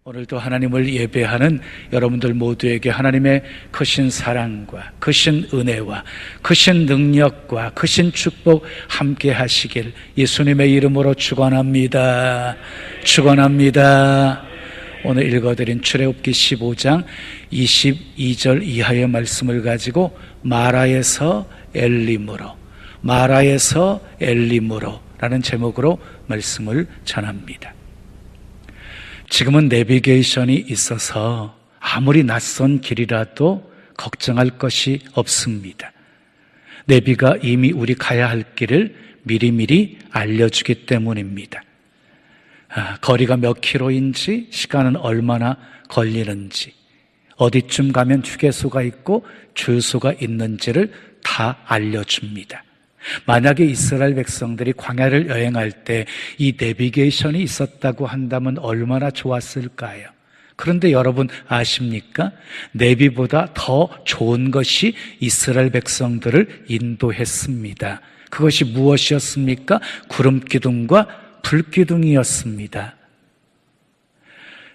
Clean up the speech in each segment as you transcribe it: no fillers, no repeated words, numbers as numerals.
오늘도 하나님을 예배하는 여러분들 모두에게 하나님의 크신 사랑과 크신 은혜와 크신 능력과 크신 축복 함께 하시길 예수님의 이름으로 축원합니다. 축원합니다. 오늘 읽어드린 출애굽기 15장 22절 이하의 말씀을 가지고 마라에서 엘림으로 라는 제목으로 말씀을 전합니다. 지금은 내비게이션이 있어서 아무리 낯선 길이라도 걱정할 것이 없습니다. 내비가 이미 우리 가야 할 길을 미리미리 알려주기 때문입니다. 거리가 몇 킬로인지, 시간은 얼마나 걸리는지, 어디쯤 가면 휴게소가 있고 주유소가 있는지를 다 알려줍니다. 만약에 이스라엘 백성들이 광야를 여행할 때 이 내비게이션이 있었다고 한다면 얼마나 좋았을까요? 그런데 여러분 아십니까? 내비보다 더 좋은 것이 이스라엘 백성들을 인도했습니다. 그것이 무엇이었습니까? 구름기둥과 불기둥이었습니다.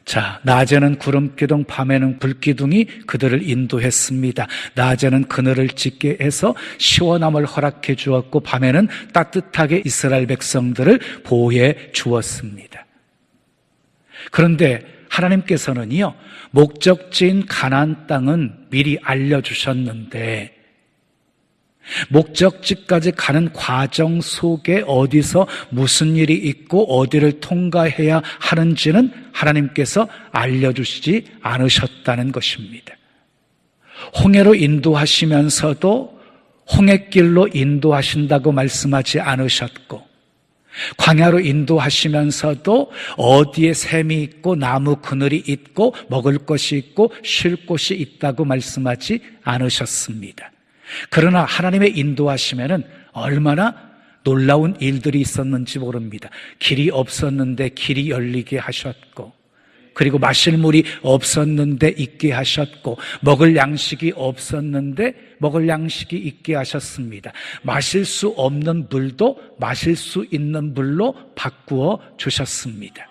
자, 낮에는 구름기둥, 밤에는 불기둥이 그들을 인도했습니다. 낮에는 그늘을 찢게 해서 시원함을 허락해 주었고, 밤에는 따뜻하게 이스라엘 백성들을 보호해 주었습니다. 그런데 하나님께서는요, 목적지인 가나안 땅은 미리 알려주셨는데, 목적지까지 가는 과정 속에 어디서 무슨 일이 있고 어디를 통과해야 하는지는 하나님께서 알려주시지 않으셨다는 것입니다. 홍해로 인도하시면서도 홍해길로 인도하신다고 말씀하지 않으셨고, 광야로 인도하시면서도 어디에 샘이 있고 나무 그늘이 있고 먹을 것이 있고 쉴 곳이 있다고 말씀하지 않으셨습니다. 그러나 하나님의 인도하심에는 얼마나 놀라운 일들이 있었는지 모릅니다. 길이 없었는데 길이 열리게 하셨고, 그리고 마실 물이 없었는데 있게 하셨고, 먹을 양식이 없었는데 먹을 양식이 있게 하셨습니다. 마실 수 없는 물도 마실 수 있는 물로 바꾸어 주셨습니다.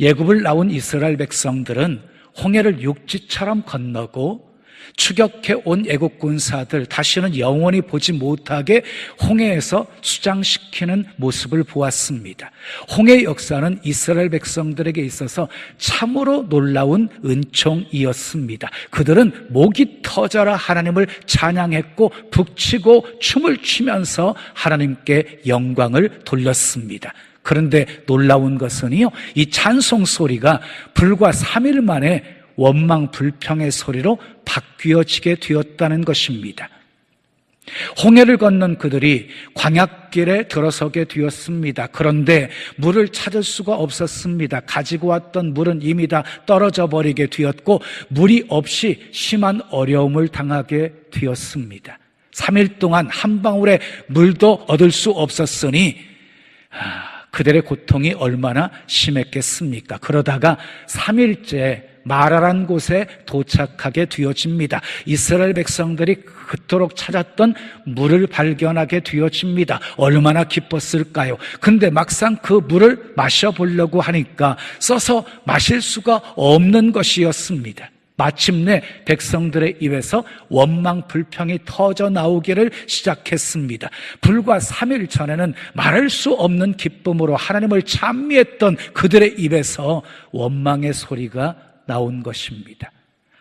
애굽을 나온 이스라엘 백성들은 홍해를 육지처럼 건너고 추격해 온 애국 군사들 다시는 영원히 보지 못하게 홍해에서 수장시키는 모습을 보았습니다. 홍해의 역사는 이스라엘 백성들에게 있어서 참으로 놀라운 은총이었습니다. 그들은 목이 터져라 하나님을 찬양했고 북치고 춤을 추면서 하나님께 영광을 돌렸습니다. 그런데 놀라운 것은요, 이 찬송 소리가 불과 3일 만에 원망 불평의 소리로 바뀌어지게 되었다는 것입니다. 홍해를 건넌 그들이 광야길에 들어서게 되었습니다. 그런데 물을 찾을 수가 없었습니다. 가지고 왔던 물은 이미 다 떨어져 버리게 되었고, 물이 없이 심한 어려움을 당하게 되었습니다. 3일 동안 한 방울의 물도 얻을 수 없었으니 그들의 고통이 얼마나 심했겠습니까? 그러다가 3일째 마라란 곳에 도착하게 되어집니다. 이스라엘 백성들이 그토록 찾았던 물을 발견하게 되어집니다. 얼마나 기뻤을까요? 근데 막상 그 물을 마셔보려고 하니까 써서 마실 수가 없는 것이었습니다. 마침내 백성들의 입에서 원망 불평이 터져 나오기를 시작했습니다. 불과 3일 전에는 말할 수 없는 기쁨으로 하나님을 찬미했던 그들의 입에서 원망의 소리가 나온 것입니다.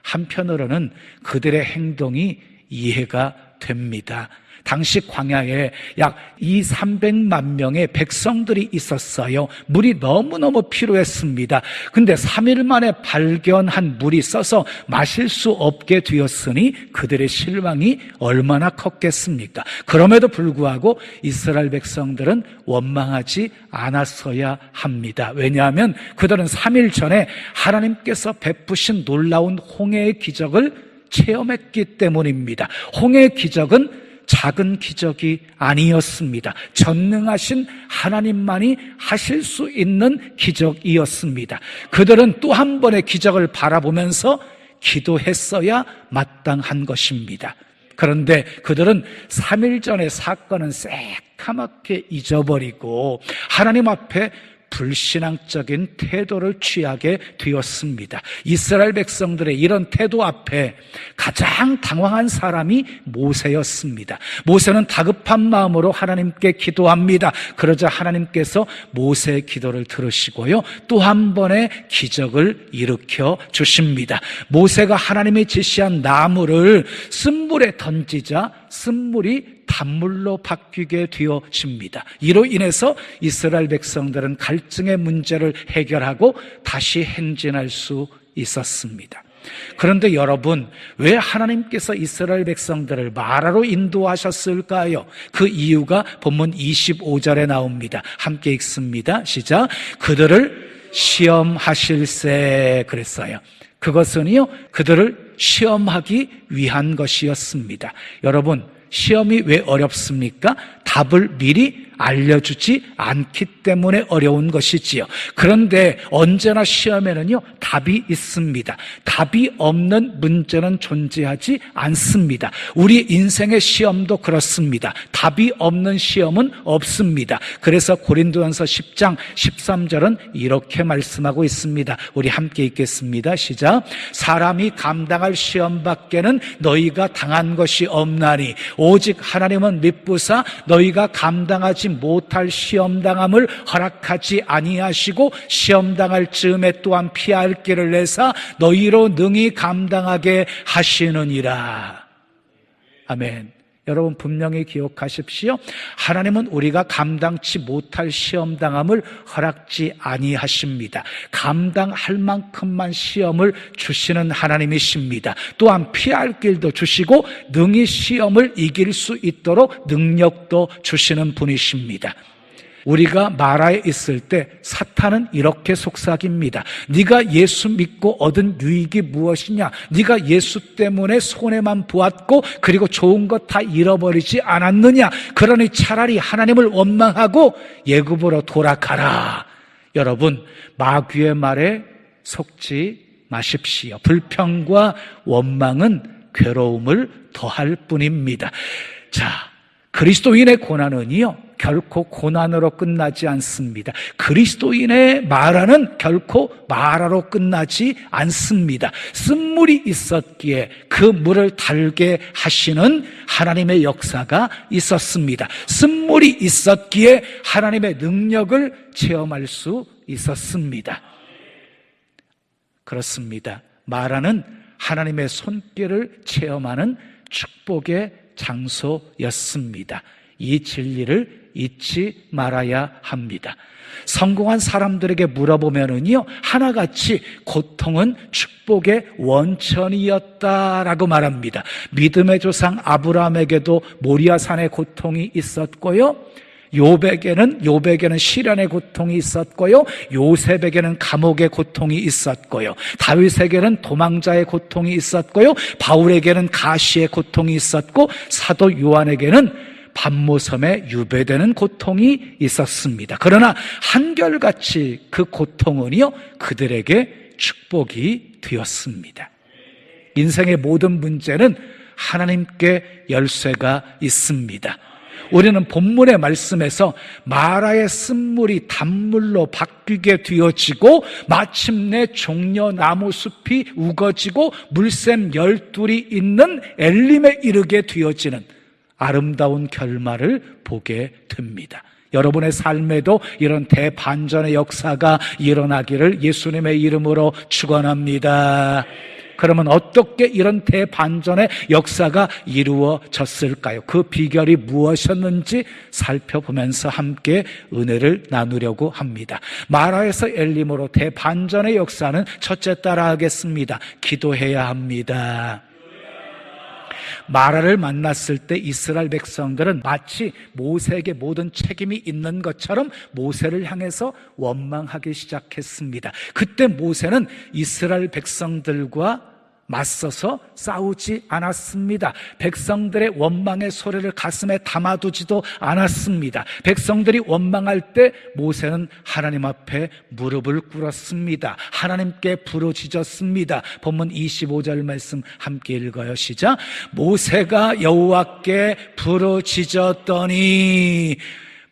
한편으로는 그들의 행동이 이해가 됩니다. 당시 광야에 약 200~300만 명의 백성들이 있었어요. 물이 너무너무 필요했습니다. 근데 3일 만에 발견한 물이 써서 마실 수 없게 되었으니 그들의 실망이 얼마나 컸겠습니까? 그럼에도 불구하고 이스라엘 백성들은 원망하지 않았어야 합니다. 왜냐하면 그들은 3일 전에 하나님께서 베푸신 놀라운 홍해의 기적을 체험했기 때문입니다. 홍해의 기적은 작은 기적이 아니었습니다. 전능하신 하나님만이 하실 수 있는 기적이었습니다. 그들은 또 한 번의 기적을 바라보면서 기도했어야 마땅한 것입니다. 그런데 그들은 3일 전의 사건은 새까맣게 잊어버리고 하나님 앞에 불신앙적인 태도를 취하게 되었습니다. 이스라엘 백성들의 이런 태도 앞에 가장 당황한 사람이 모세였습니다. 모세는 다급한 마음으로 하나님께 기도합니다. 그러자 하나님께서 모세의 기도를 들으시고요, 또 한 번의 기적을 일으켜 주십니다. 모세가 하나님이 지시한 나무를 쓴물에 던지자 쓴물이 단물로 바뀌게 되어집니다. 이로 인해서 이스라엘 백성들은 갈증의 문제를 해결하고 다시 행진할 수 있었습니다. 그런데 여러분, 왜 하나님께서 이스라엘 백성들을 마라로 인도하셨을까요? 그 이유가 본문 25절에 나옵니다. 함께 읽습니다. 시작. 그들을 시험하실세 그랬어요. 그것은요, 그들을 시험하기 위한 것이었습니다. 여러분, 시험이 왜 어렵습니까? 답을 미리 알려주지 않기 때문에 어려운 것이지요. 그런데 언제나 시험에는요, 답이 있습니다. 답이 없는 문제는 존재하지 않습니다. 우리 인생의 시험도 그렇습니다. 답이 없는 시험은 없습니다. 그래서 고린도전서 10장 13절은 이렇게 말씀하고 있습니다. 우리 함께 읽겠습니다. 시작. 사람이 감당할 시험밖에는 너희가 당한 것이 없나니 오직 하나님은 미쁘사 너희가 감당하지 못할 시험당함을 허락하지 아니하시고 시험당할 즈음에 또한 피할 길을 내사 너희로 능히 감당하게 하시느니라. 아멘. 여러분 분명히 기억하십시오. 하나님은 우리가 감당치 못할 시험당함을 허락지 아니하십니다. 감당할 만큼만 시험을 주시는 하나님이십니다. 또한 피할 길도 주시고 능히 시험을 이길 수 있도록 능력도 주시는 분이십니다. 우리가 마라에 있을 때 사탄은 이렇게 속삭입니다. 네가 예수 믿고 얻은 유익이 무엇이냐? 네가 예수 때문에 손해만 보았고 그리고 좋은 것 다 잃어버리지 않았느냐? 그러니 차라리 하나님을 원망하고 예굽으로 돌아가라. 여러분, 마귀의 말에 속지 마십시오. 불평과 원망은 괴로움을 더할 뿐입니다. 자, 그리스도인의 고난은요, 결코 고난으로 끝나지 않습니다. 그리스도인의 마라는 결코 마라로 끝나지 않습니다. 쓴물이 있었기에 그 물을 달게 하시는 하나님의 역사가 있었습니다. 쓴물이 있었기에 하나님의 능력을 체험할 수 있었습니다. 그렇습니다. 마라는 하나님의 손길을 체험하는 축복의 장소였습니다. 이 진리를 잊지 말아야 합니다. 성공한 사람들에게 물어보면은요, 하나같이 고통은 축복의 원천이었다라고 말합니다. 믿음의 조상 아브라함에게도 모리아산의 고통이 있었고요, 요백에는 시련의 고통이 있었고요, 요셉에게는 감옥의 고통이 있었고요, 다윗에게는 도망자의 고통이 있었고요, 바울에게는 가시의 고통이 있었고, 사도 요한에게는 반모섬에 유배되는 고통이 있었습니다. 그러나 한결같이 그 고통은요, 그들에게 축복이 되었습니다. 인생의 모든 문제는 하나님께 열쇠가 있습니다. 우리는 본문의 말씀에서 마라의 쓴물이 단물로 바뀌게 되어지고 마침내 종려나무 숲이 우거지고 물샘 12이 있는 엘림에 이르게 되어지는 아름다운 결말을 보게 됩니다. 여러분의 삶에도 이런 대반전의 역사가 일어나기를 예수님의 이름으로 축원합니다. 그러면 어떻게 이런 대반전의 역사가 이루어졌을까요? 그 비결이 무엇이었는지 살펴보면서 함께 은혜를 나누려고 합니다. 마라에서 엘림으로 대반전의 역사는 첫째 따라하겠습니다. 기도해야 합니다. 마라를 만났을 때 이스라엘 백성들은 마치 모세에게 모든 책임이 있는 것처럼 모세를 향해서 원망하기 시작했습니다. 그때 모세는 이스라엘 백성들과 맞서서 싸우지 않았습니다. 백성들의 원망의 소리를 가슴에 담아두지도 않았습니다. 백성들이 원망할 때 모세는 하나님 앞에 무릎을 꿇었습니다. 하나님께 부르짖었습니다. 본문 25절 말씀 함께 읽어요. 시작. 모세가 여호와께 부르짖었더니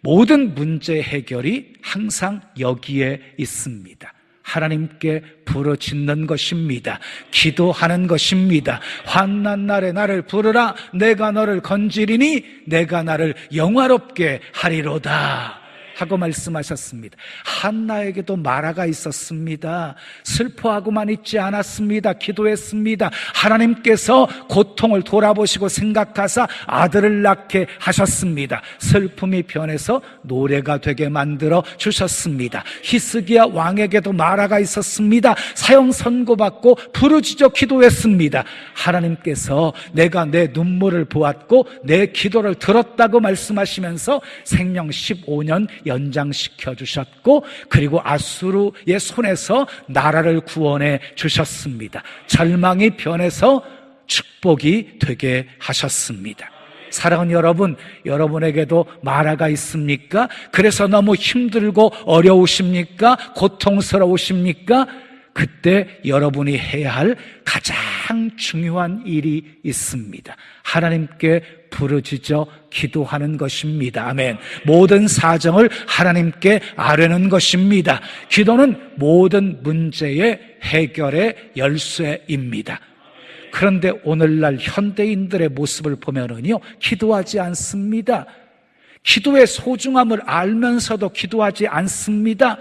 모든 문제 해결이 항상 여기에 있습니다. 하나님께 부르짖는 것입니다. 기도하는 것입니다. 환난 날에 나를 부르라. 내가 너를 건지리니 내가 나를 영화롭게 하리로다 하고 말씀하셨습니다. 한나에게도 마라가 있었습니다. 슬퍼하고만 있지 않았습니다. 기도했습니다. 하나님께서 고통을 돌아보시고 생각하사 아들을 낳게 하셨습니다. 슬픔이 변해서 노래가 되게 만들어 주셨습니다. 히스기야 왕에게도 마라가 있었습니다. 사형 선고받고 부르짖어 기도했습니다. 하나님께서 내가 내 눈물을 보았고 내 기도를 들었다고 말씀하시면서 생명 15년 연장시켜 주셨고, 그리고 아수르의 손에서 나라를 구원해 주셨습니다. 절망이 변해서 축복이 되게 하셨습니다. 사랑하는 여러분, 여러분에게도 마라가 있습니까? 그래서 너무 힘들고 어려우십니까? 고통스러우십니까? 그때 여러분이 해야 할 가장 중요한 일이 있습니다. 하나님께 부르짖어 기도하는 것입니다. 아멘. 모든 사정을 하나님께 아뢰는 것입니다. 기도는 모든 문제의 해결의 열쇠입니다. 그런데 오늘날 현대인들의 모습을 보면은요, 기도하지 않습니다. 기도의 소중함을 알면서도 기도하지 않습니다.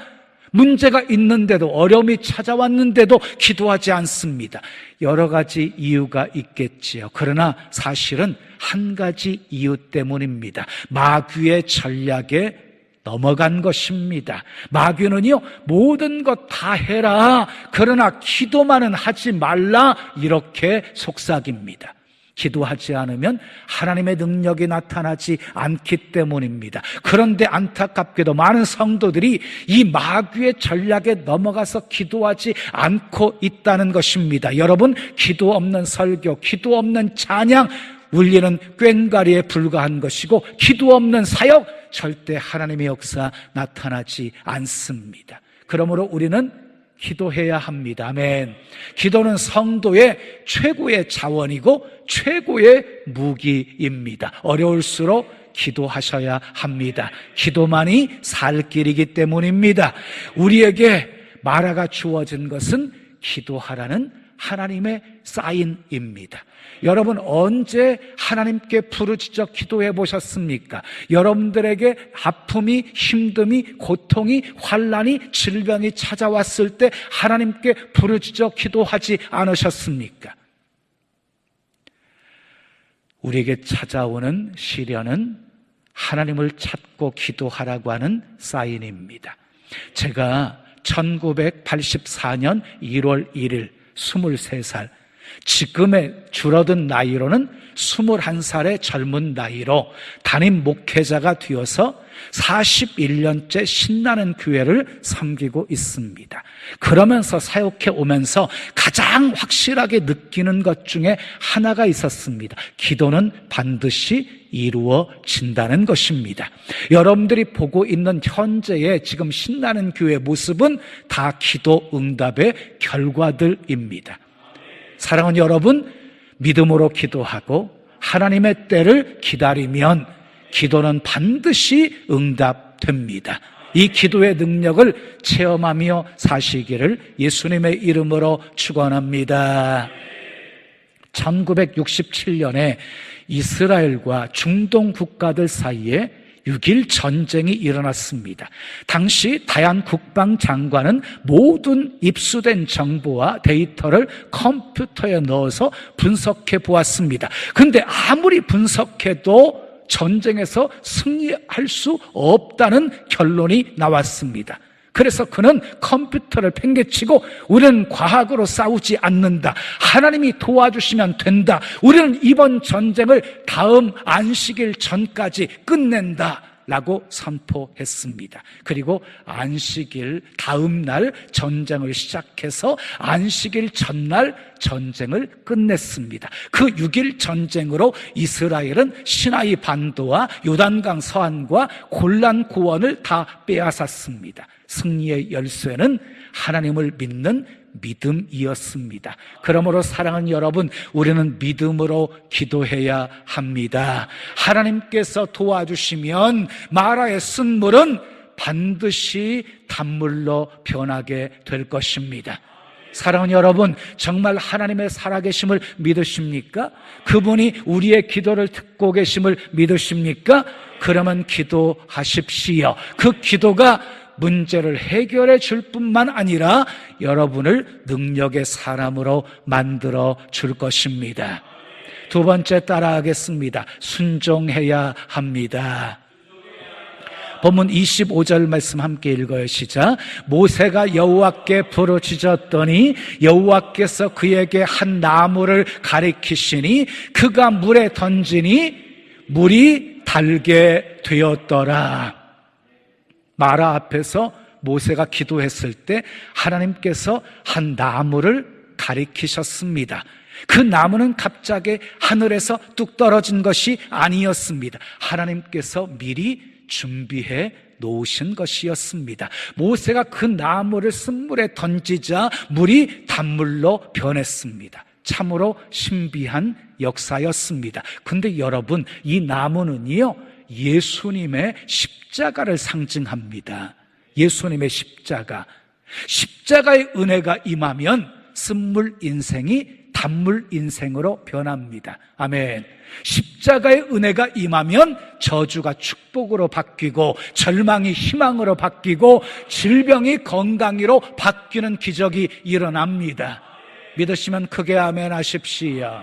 문제가 있는데도, 어려움이 찾아왔는데도 기도하지 않습니다. 여러 가지 이유가 있겠지요. 그러나 사실은 한 가지 이유 때문입니다. 마귀의 전략에 넘어간 것입니다. 마귀는요, 모든 것 다 해라, 그러나 기도만은 하지 말라, 이렇게 속삭입니다. 기도하지 않으면 하나님의 능력이 나타나지 않기 때문입니다. 그런데 안타깝게도 많은 성도들이 이 마귀의 전략에 넘어가서 기도하지 않고 있다는 것입니다. 여러분, 기도 없는 설교, 기도 없는 찬양, 울리는 꽹과리에 불과한 것이고, 기도 없는 사역, 절대 하나님의 역사 나타나지 않습니다. 그러므로 우리는 기도해야 합니다. 아멘. 기도는 성도의 최고의 자원이고 최고의 무기입니다. 어려울수록 기도하셔야 합니다. 기도만이 살 길이기 때문입니다. 우리에게 마라가 주어진 것은 기도하라는 하나님의 사인입니다. 여러분, 언제 하나님께 부르짖어 기도해 보셨습니까? 여러분들에게 아픔이, 힘듦이, 고통이, 환난이, 질병이 찾아왔을 때 하나님께 부르짖어 기도하지 않으셨습니까? 우리에게 찾아오는 시련은 하나님을 찾고 기도하라고 하는 사인입니다. 제가 1984년 1월 1일 23살, 지금의 줄어든 나이로는 21살의 젊은 나이로 담임 목회자가 되어서 41년째 신나는 교회를 섬기고 있습니다. 그러면서 사역해 오면서 가장 확실하게 느끼는 것 중에 하나가 있었습니다. 기도는 반드시 이루어진다는 것입니다. 여러분들이 보고 있는 현재의 지금 신나는 교회 모습은 다 기도 응답의 결과들입니다. 사랑하는 여러분, 믿음으로 기도하고 하나님의 때를 기다리면 기도는 반드시 응답됩니다. 이 기도의 능력을 체험하며 사시기를 예수님의 이름으로 축원합니다. 1967년에 이스라엘과 중동 국가들 사이에 6.1 전쟁이 일어났습니다. 당시 다얀 국방장관은 모든 입수된 정보와 데이터를 컴퓨터에 넣어서 분석해 보았습니다. 그런데 아무리 분석해도 전쟁에서 승리할 수 없다는 결론이 나왔습니다. 그래서 그는 컴퓨터를 팽개치고 우리는 과학으로 싸우지 않는다. 하나님이 도와주시면 된다. 우리는 이번 전쟁을 다음 안식일 전까지 끝낸다 라고 선포했습니다. 그리고 안식일 다음 날 전쟁을 시작해서 안식일 전날 전쟁을 끝냈습니다. 그 6.1 전쟁으로 이스라엘은 시나이 반도와 요단강 서안과 골란 고원을 다 빼앗았습니다. 승리의 열쇠는 하나님을 믿는 믿음이었습니다. 그러므로 사랑하는 여러분, 우리는 믿음으로 기도해야 합니다. 하나님께서 도와주시면 마라의 쓴물은 반드시 단물로 변하게 될 것입니다. 사랑하는 여러분, 정말 하나님의 살아계심을 믿으십니까? 그분이 우리의 기도를 듣고 계심을 믿으십니까? 그러면 기도하십시오. 그 기도가 문제를 해결해 줄 뿐만 아니라 여러분을 능력의 사람으로 만들어 줄 것입니다. 두 번째 따라하겠습니다. 순종해야 합니다. 본문 25절 말씀 함께 읽어요. 시작. 모세가 여호와께 부르짖었더니 여호와께서 그에게 한 나무를 가리키시니 그가 물에 던지니 물이 달게 되었더라. 마라 앞에서 모세가 기도했을 때 하나님께서 한 나무를 가리키셨습니다. 그 나무는 갑자기 하늘에서 뚝 떨어진 것이 아니었습니다. 하나님께서 미리 준비해 놓으신 것이었습니다. 모세가 그 나무를 쓴물에 던지자 물이 단물로 변했습니다. 참으로 신비한 역사였습니다. 근데 여러분, 이 나무는요, 예수님의 십자가를 상징합니다. 예수님의 십자가. 십자가의 은혜가 임하면 쓴물 인생이 단물 인생으로 변합니다. 아멘. 십자가의 은혜가 임하면 저주가 축복으로 바뀌고 절망이 희망으로 바뀌고 질병이 건강으로 바뀌는 기적이 일어납니다. 믿으시면 크게 아멘 하십시오.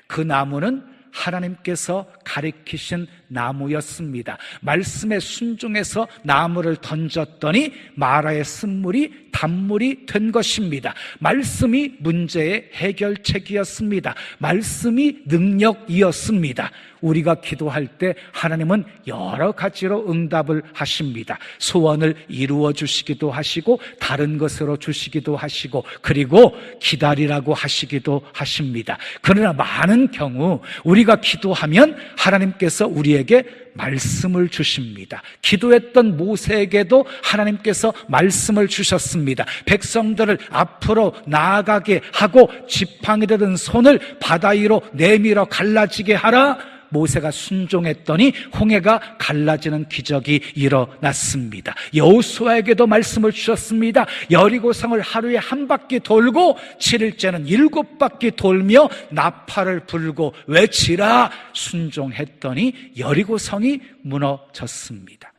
그 나무는 하나님께서 가리키신 나무였습니다. 말씀에 순종해서 나무를 던졌더니 마라의 쓴물이 단물이 된 것입니다. 말씀이 문제의 해결책이었습니다. 말씀이 능력이었습니다. 우리가 기도할 때 하나님은 여러 가지로 응답을 하십니다. 소원을 이루어 주시기도 하시고 다른 것으로 주시기도 하시고 그리고 기다리라고 하시기도 하십니다. 그러나 많은 경우 우리가 기도하면 하나님께서 우리에게 말씀을 주십니다. 기도했던 모세에게도 하나님께서 말씀을 주셨습니다. 백성들을 앞으로 나아가게 하고 지팡이 들은 손을 바다 위로 내밀어 갈라지게 하라. 모세가 순종했더니 홍해가 갈라지는 기적이 일어났습니다. 여호수아에게도 말씀을 주셨습니다. 여리고성을 하루에 한 바퀴 돌고 7일째는 7바퀴 돌며 나팔을 불고 외치라. 순종했더니 여리고성이 무너졌습니다.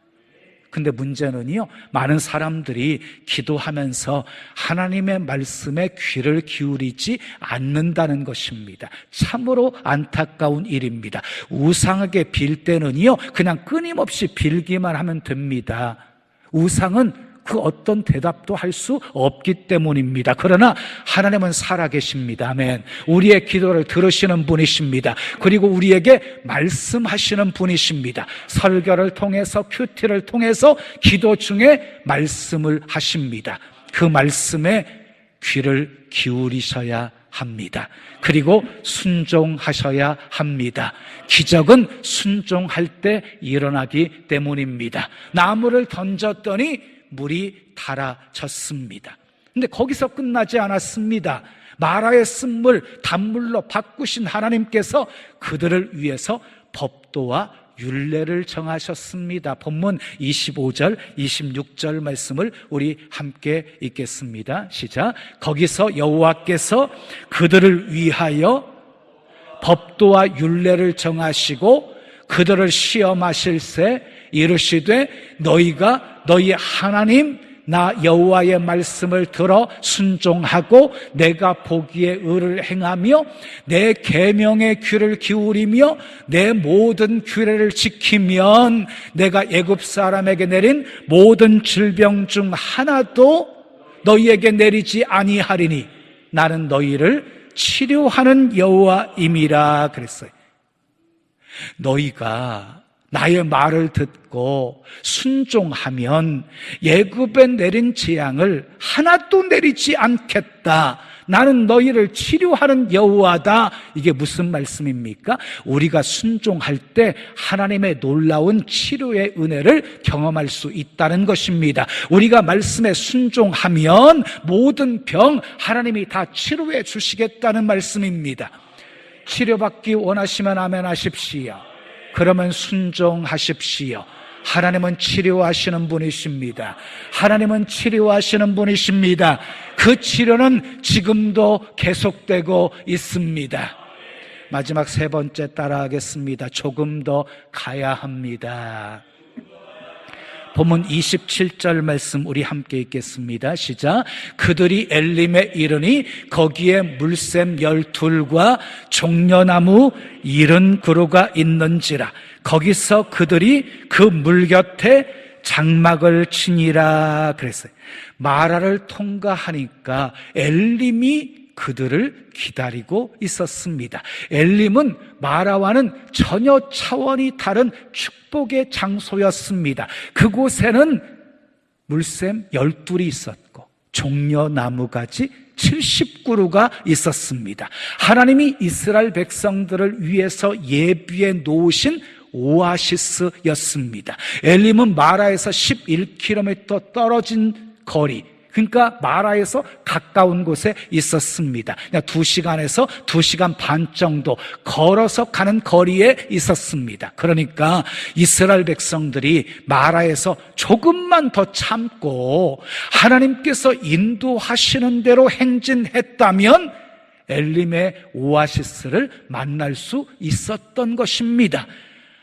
근데 문제는요, 많은 사람들이 기도하면서 하나님의 말씀에 귀를 기울이지 않는다는 것입니다. 참으로 안타까운 일입니다. 우상에게 빌 때는요, 그냥 끊임없이 빌기만 하면 됩니다. 우상은 그 어떤 대답도 할 수 없기 때문입니다. 그러나 하나님은 살아계십니다. 아멘. 우리의 기도를 들으시는 분이십니다. 그리고 우리에게 말씀하시는 분이십니다. 설교를 통해서 큐티를 통해서 기도 중에 말씀을 하십니다. 그 말씀에 귀를 기울이셔야 합니다. 그리고 순종하셔야 합니다. 기적은 순종할 때 일어나기 때문입니다. 나무를 던졌더니 물이 달아졌습니다. 근데 거기서 끝나지 않았습니다. 마라의 쓴물 단물로 바꾸신 하나님께서 그들을 위해서 법도와 율례를 정하셨습니다. 본문 25절, 26절 말씀을 우리 함께 읽겠습니다. 시작. 거기서 여호와께서 그들을 위하여 법도와 율례를 정하시고 그들을 시험하실새 이르시되 너희가 너희 하나님 나 여호와의 말씀을 들어 순종하고 내가 보기에 의를 행하며 내 계명의 귀를 기울이며 내 모든 규례를 지키면 내가 애굽 사람에게 내린 모든 질병 중 하나도 너희에게 내리지 아니하리니 나는 너희를 치료하는 여호와임이라 그랬어요. 너희가 나의 말을 듣고 순종하면 애굽에 내린 재앙을 하나도 내리지 않겠다. 나는 너희를 치료하는 여호와다. 이게 무슨 말씀입니까? 우리가 순종할 때 하나님의 놀라운 치료의 은혜를 경험할 수 있다는 것입니다. 우리가 말씀에 순종하면 모든 병 하나님이 다 치료해 주시겠다는 말씀입니다. 치료받기 원하시면 아멘 하십시오. 그러면 순종하십시오. 하나님은 치료하시는 분이십니다. 하나님은 치료하시는 분이십니다. 그 치료는 지금도 계속되고 있습니다. 마지막 세 번째 따라하겠습니다. 조금 더 가야 합니다. 본문 27절 말씀 우리 함께 읽겠습니다. 시작. 그들이 엘림에 이르니 거기에 물샘 12과 종려나무 70그루가 있는지라. 거기서 그들이 그 물 곁에 장막을 치니라 그랬어요. 마라를 통과하니까 엘림이 그들을 기다리고 있었습니다. 엘림은 마라와는 전혀 차원이 다른 축복의 장소였습니다. 그곳에는 물샘 12이 있었고 종려나무가지 70그루가 있었습니다. 하나님이 이스라엘 백성들을 위해서 예비해 놓으신 오아시스였습니다. 엘림은 마라에서 11km 떨어진 거리, 그러니까 마라에서 가까운 곳에 있었습니다. 그냥 2시간에서 2시간 반 정도 걸어서 가는 거리에 있었습니다. 그러니까 이스라엘 백성들이 마라에서 조금만 더 참고 하나님께서 인도하시는 대로 행진했다면 엘림의 오아시스를 만날 수 있었던 것입니다.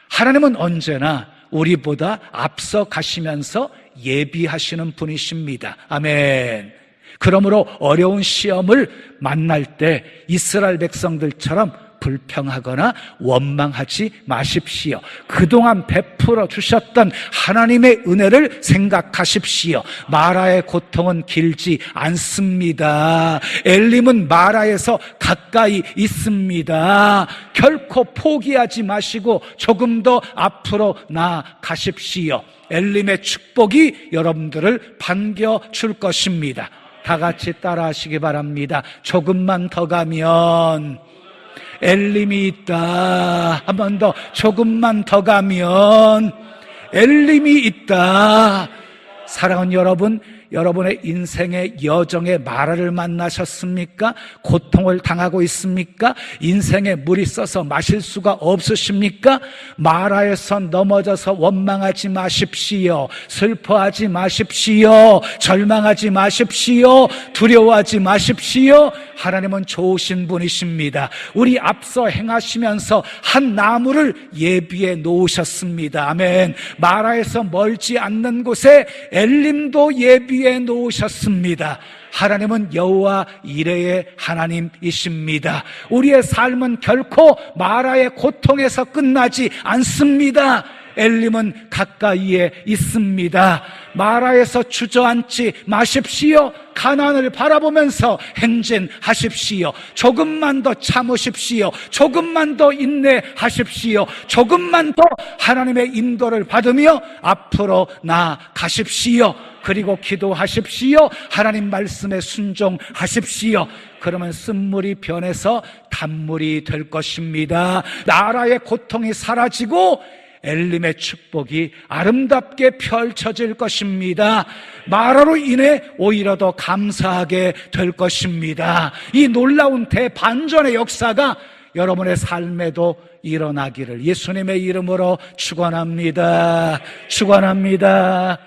하나님은 언제나 우리보다 앞서 가시면서 예비하시는 분이십니다. 아멘. 그러므로 어려운 시험을 만날 때 이스라엘 백성들처럼 불평하거나 원망하지 마십시오. 그동안 베풀어 주셨던 하나님의 은혜를 생각하십시오. 마라의 고통은 길지 않습니다. 엘림은 마라에서 가까이 있습니다. 결코 포기하지 마시고 조금 더 앞으로 나아가십시오. 엘림의 축복이 여러분들을 반겨줄 것입니다. 다 같이 따라하시기 바랍니다. 조금만 더 가면 엘림이 있다. 한 번 더. 조금만 더 가면 엘림이 있다. 사랑하는 여러분, 여러분의 인생의 여정의 마라를 만나셨습니까? 고통을 당하고 있습니까? 인생에 물이 써서 마실 수가 없으십니까? 마라에서 넘어져서 원망하지 마십시오. 슬퍼하지 마십시오. 절망하지 마십시오. 두려워하지 마십시오. 하나님은 좋으신 분이십니다. 우리 앞서 행하시면서 한 나무를 예비해 놓으셨습니다. 아멘. 마라에서 멀지 않는 곳에 엘림도 예비해 놓으셨습니다. 하나님은 여호와 이레의 하나님이십니다. 우리의 삶은 결코 마라의 고통에서 끝나지 않습니다. 엘림은 가까이에 있습니다. 마라에서 주저앉지 마십시오. 가나안을 바라보면서 행진하십시오. 조금만 더 참으십시오. 조금만 더 인내하십시오. 조금만 더 하나님의 인도를 받으며 앞으로 나아가십시오. 그리고 기도하십시오. 하나님 말씀에 순종하십시오. 그러면 쓴물이 변해서 단물이 될 것입니다. 나라의 고통이 사라지고 엘림의 축복이 아름답게 펼쳐질 것입니다. 마라로 인해 오히려 더 감사하게 될 것입니다. 이 놀라운 대반전의 역사가 여러분의 삶에도 일어나기를 예수님의 이름으로 축원합니다. 축원합니다.